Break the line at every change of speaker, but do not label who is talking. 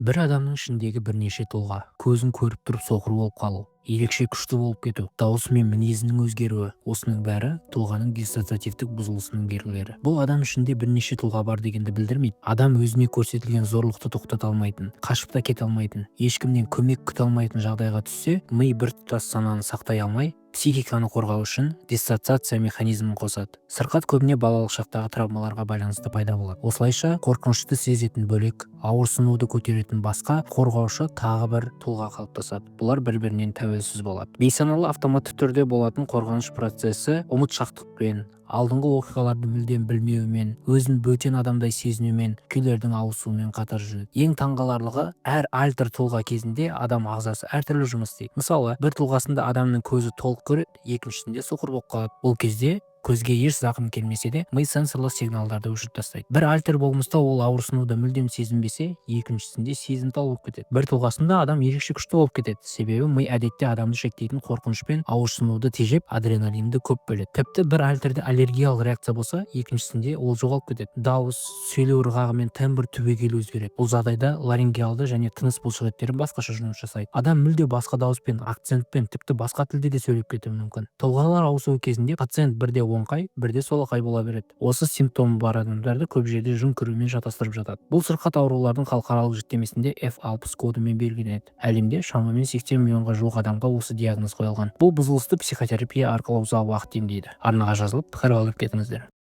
Бір адамның ішіндегі бірнеше тұлға, көзін көріп тұрып соқыр болып қалу, ерекше күшті болып кету, дауысы мен мінезінің өзгеруі, осының бәрі тұлғаның диссоциативтік бұзылысының белгілері. Бұл адам ішінде бірнеше тұлға бар дегенді білдірмейді. Адам өзіне көрсетілген зорлықты тоқтата алмайтын, қашып та кете алмайтын, ешкімнен көмек күте алмайтын жағдайға түссе, ми біртұтас сананы сақтай алмай, психиканы қорғау үшін диссоциация механизмін қосады. Сырқат көбіне балалық шақтағы травмаларға байланысты пайда болады. Осылайша қорқынышты сезетін бөлек, ауырсынуды көтеретін басқа қорғаушы тағы бір тұлға қалыптасады. Бұлар бір-бірінен тәуелсіз болады. Бейсаналы автоматты түрде болатын қорғаныш процесі ұмытшақтықпен, алдыңғы оқиғаларды мүлдем білмеумен, өзін бөтен адамдай сезінумен, күйлердің ауысуымен қатар жүреді. Ең таңғаларлығы, әр альтер тұлға кезінде адам ағзасы әртүрлі жұмыс істейді. Мысалы, бір тұлғасында адамның көзі толық көреді, екіншісінде соқыр болып қалады. Бұл кезде көзге еш зақым келмесе де, ми сенсорлық сигналдарды өшіріп тастайды. Bir альтер болмыста ол ауырсынуды мүлдем сезінбесе, екіншісінде сезімтал болып кетеді. Бір тұлғасында адам ерекше күшті болып кетеді, себебі ми әдетте адамды шектейтін қорқыныш пен ауырсынуды тежеп, адреналинді көп бөледі. Тіпті бір альтерде аллергиялық реакция болса, екіншісінде ол жоғалып кетеді. Дауыс, сөйлеу ырғағы мен тембр түбегейлі өзгереді. Бұл жағдайда ларингеалды және тыныс бұлшықеттері басқаша жұмыс жасайды. Адам мүлде басқа дауыспен, акцентпен, тіпті басқа тілде де сөйлеп кетуі мүмкін. Тұлғалар ауысуы кезінде пациент бірде оңқай, бірде солақай бола береді. Осы симптомы бар адамдарды көп жерде жын көрумен шатастырып жатады. Бұл сырқат аурулардың халықаралық жіктемесінде F60 кодымен белгіленеді. Әлемде шамамен 80 миллионға жуық адамға осы диагноз қойылған. Бұл бұзылысты психотерапия арқылы ұзақ уақыт емдейді. Арнаға жазылып пікір алып кетіңіздер.